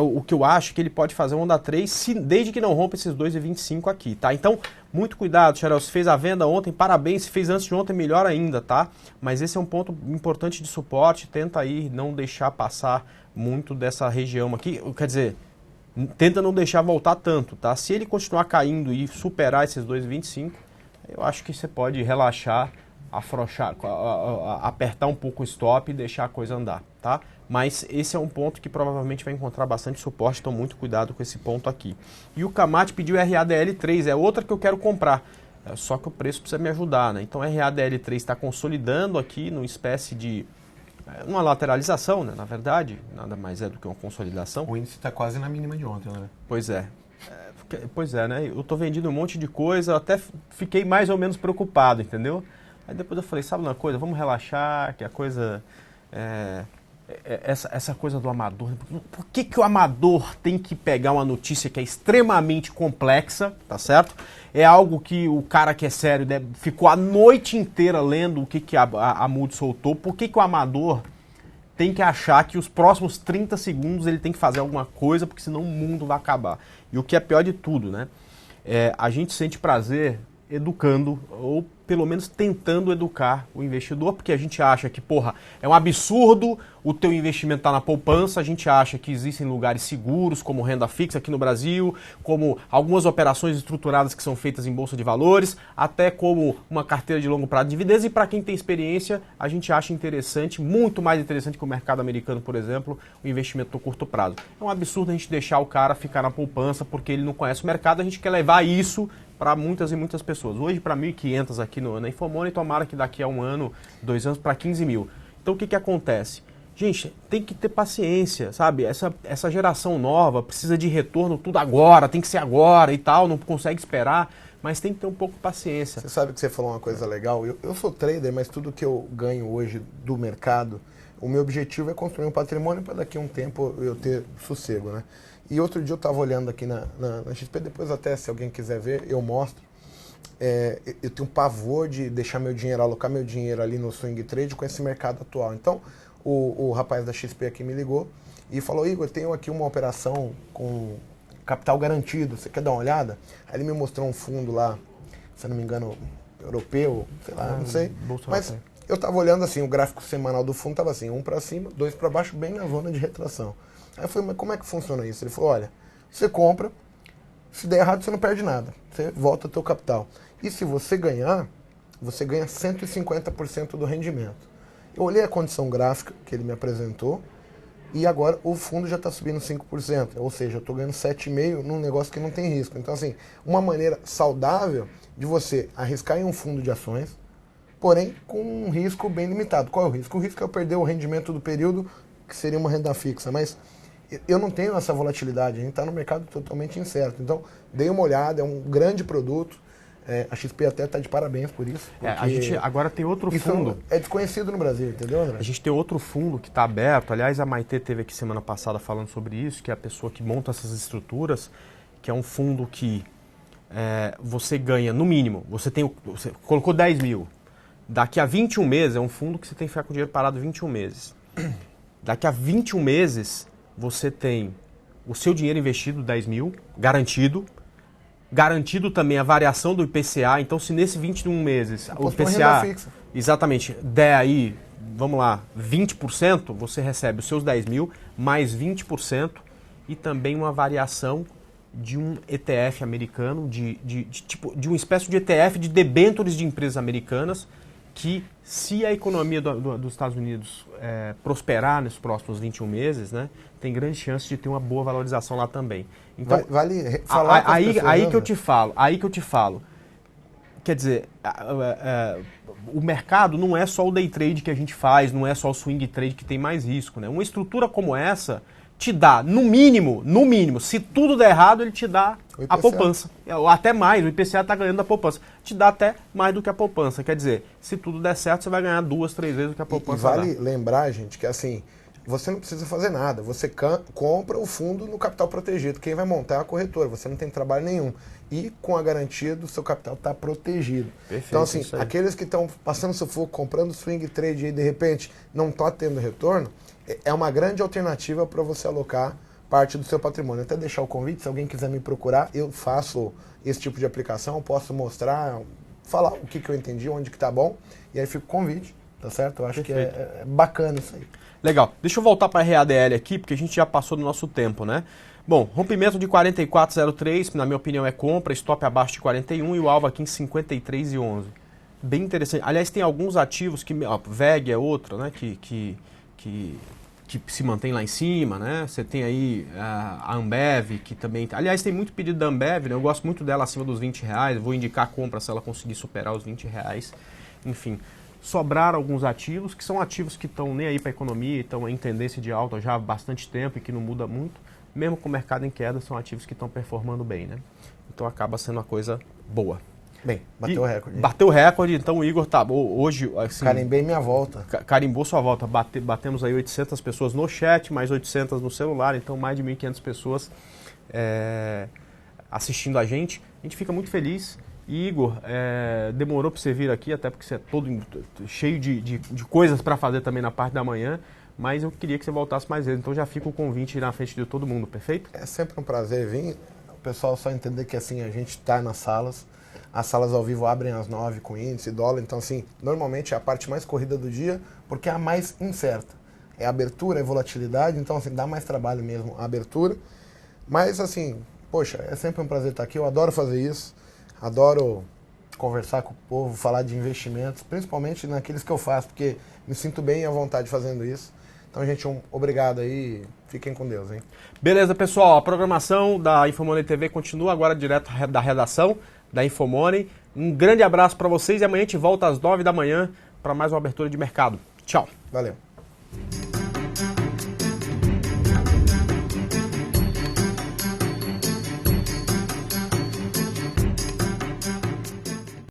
O que eu acho é que ele pode fazer onda 3, desde que não rompa esses 2,25 aqui, tá? Então, muito cuidado, Xarel. Se fez a venda ontem, parabéns. Se fez antes de ontem, melhor ainda, tá? Mas esse é um ponto importante de suporte. Tenta aí não deixar passar muito dessa região aqui. Quer dizer, tenta não deixar voltar tanto, tá? Se ele continuar caindo e superar esses 2,25, eu acho que você pode relaxar, afrouxar, apertar um pouco o stop e deixar a coisa andar, tá? Mas esse é um ponto que provavelmente vai encontrar bastante suporte, então muito cuidado com esse ponto aqui. E o Camate pediu RADL3, é outra que eu quero comprar, só que o preço precisa me ajudar, né? Então RADL3 está consolidando aqui numa espécie de uma lateralização, né? Na verdade, nada mais é do que uma consolidação. O índice está quase na mínima de ontem, né? Pois é. Pois é, né? Eu tô vendendo um monte de coisa, eu até fiquei mais ou menos preocupado, entendeu? Aí depois eu falei, sabe uma coisa, vamos relaxar, que a coisa... Essa coisa do amador... Por que o amador tem que pegar uma notícia que é extremamente complexa, tá certo? É algo que o cara que é sério, né, ficou a noite inteira lendo o que a Moody soltou. Por que o amador tem que achar que os próximos 30 segundos ele tem que fazer alguma coisa, porque senão o mundo vai acabar? E o que é pior de tudo, né? A gente sente prazer educando, ou pelo menos tentando educar o investidor, porque a gente acha que, porra, é um absurdo o teu investimento estar na poupança, a gente acha que existem lugares seguros, como renda fixa aqui no Brasil, como algumas operações estruturadas que são feitas em bolsa de valores, até como uma carteira de longo prazo de dividendos, e para quem tem experiência, a gente acha interessante, muito mais interessante que o mercado americano, por exemplo, o investimento no curto prazo. É um absurdo a gente deixar o cara ficar na poupança porque ele não conhece o mercado, a gente quer levar isso para muitas e muitas pessoas. Hoje, para 1.500 aqui na Infomoney, tomara que daqui a 1 ano, 2 anos, para 15 mil. Então, o que acontece? Gente, tem que ter paciência, sabe? Essa geração nova precisa de retorno tudo agora, tem que ser agora e tal, não consegue esperar, mas tem que ter um pouco de paciência. Você sabe que você falou uma coisa legal? Eu sou trader, mas tudo que eu ganho hoje do mercado, o meu objetivo é construir um patrimônio para daqui a um tempo eu ter sossego, né? E outro dia eu estava olhando aqui na XP, depois até se alguém quiser ver, eu mostro. Eu tenho um pavor de deixar meu dinheiro, alocar meu dinheiro ali no swing trade com esse mercado atual. Então, o rapaz da XP aqui me ligou e falou, Igor, eu tenho aqui uma operação com capital garantido, você quer dar uma olhada? Aí ele me mostrou um fundo lá, se não me engano, europeu, sei lá, não sei. Mas eu estava olhando assim, o gráfico semanal do fundo estava assim, 1 para cima, 2 para baixo, bem na zona de retração. Aí eu falei, mas como é que funciona isso? Ele falou, olha, você compra, se der errado você não perde nada, você volta o teu capital. E se você ganhar, você ganha 150% do rendimento. Eu olhei a condição gráfica que ele me apresentou e agora o fundo já está subindo 5%, ou seja, eu estou ganhando 7,5% num negócio que não tem risco. Então, assim, uma maneira saudável de você arriscar em um fundo de ações, porém com um risco bem limitado. Qual é o risco? O risco é eu perder o rendimento do período, que seria uma renda fixa, mas eu não tenho essa volatilidade, a gente está no mercado totalmente incerto. Então, dei uma olhada, é um grande produto. A XP até está de parabéns por isso. A gente agora tem outro fundo. É desconhecido no Brasil, entendeu, André? A gente tem outro fundo que está aberto. Aliás, a Maitê teve aqui semana passada falando sobre isso, que é a pessoa que monta essas estruturas, que é um fundo que você ganha, no mínimo, você colocou 10 mil. Daqui a 21 meses, é um fundo que você tem que ficar com o dinheiro parado 21 meses. Daqui a 21 meses, você tem o seu dinheiro investido, 10 mil, garantido. Garantido também a variação do IPCA. Então, se nesse 21 meses o IPCA, exatamente, der aí, vamos lá, 20%, você recebe os seus 10 mil mais 20% e também uma variação de um ETF americano, de uma espécie de ETF de debêntures de empresas americanas, que se a economia dos Estados Unidos prosperar nos próximos 21 meses, né, tem grande chance de ter uma boa valorização lá também. Então, vale falar aí que eu te falo, quer dizer, o mercado não é só o day trade que a gente faz, não é só o swing trade que tem mais risco, né? Uma estrutura como essa te dá, no mínimo, se tudo der errado, ele te dá a poupança. Ou até mais, o IPCA está ganhando a poupança. Te dá até mais do que a poupança. Quer dizer, se tudo der certo, você vai ganhar 2, 3 vezes o que a poupança dá. E vale lembrar, gente, que assim, você não precisa fazer nada. Você compra o fundo no capital protegido. Quem vai montar é a corretora. Você não tem trabalho nenhum. E com a garantia do seu capital está protegido. Perfeito, então, assim, aqueles que estão passando sufoco, comprando swing trade e de repente não está tendo retorno, é uma grande alternativa para você alocar parte do seu patrimônio. Até deixar o convite, se alguém quiser me procurar, eu faço esse tipo de aplicação, posso mostrar, falar o que eu entendi, onde que tá bom, e aí fica o convite, tá certo? Eu acho Perfeito. Que é bacana isso aí. Legal. Deixa eu voltar para a RADL aqui, porque a gente já passou do nosso tempo, né? Bom, rompimento de 44,03, na minha opinião é compra, stop abaixo de 41 e o alvo aqui em 53,11. Bem interessante. Aliás, tem alguns ativos que, VEG é outro, né, que se mantém lá em cima, né? Você tem aí a Ambev, que também... Aliás, tem muito pedido da Ambev, né? Eu gosto muito dela acima dos R$20, vou indicar a compra se ela conseguir superar os R$20. Enfim, sobraram alguns ativos, que são ativos que estão nem aí para a economia, estão em tendência de alta já há bastante tempo e que não muda muito. Mesmo com o mercado em queda, são ativos que estão performando bem, né? Então acaba sendo uma coisa boa. Bem, bateu o recorde. Bateu o recorde, então o Igor tá hoje... Assim, carimbei minha volta. Carimbou sua volta. Batemos aí 800 pessoas no chat, mais 800 no celular, então mais de 1.500 pessoas assistindo a gente. A gente fica muito feliz. E Igor, demorou para você vir aqui, até porque você é todo cheio de coisas para fazer também na parte da manhã, mas eu queria que você voltasse mais vezes. Então já fica o convite na frente de todo mundo, perfeito? É sempre um prazer vir. O pessoal só entender que assim, a gente está nas salas. As salas ao vivo abrem às 9 com índice, dólar, então assim, normalmente é a parte mais corrida do dia, porque é a mais incerta. É a abertura, é volatilidade, então assim, dá mais trabalho mesmo a abertura. Mas assim, poxa, é sempre um prazer estar aqui, eu adoro fazer isso, adoro conversar com o povo, falar de investimentos, principalmente naqueles que eu faço, porque me sinto bem e à vontade fazendo isso. Então, gente, obrigado aí, fiquem com Deus, hein? Beleza, pessoal, a programação da Infomoney TV continua agora direto da redação da Infomoney. Um grande abraço para vocês e amanhã a gente volta às 9 da manhã para mais uma abertura de mercado. Tchau. Valeu.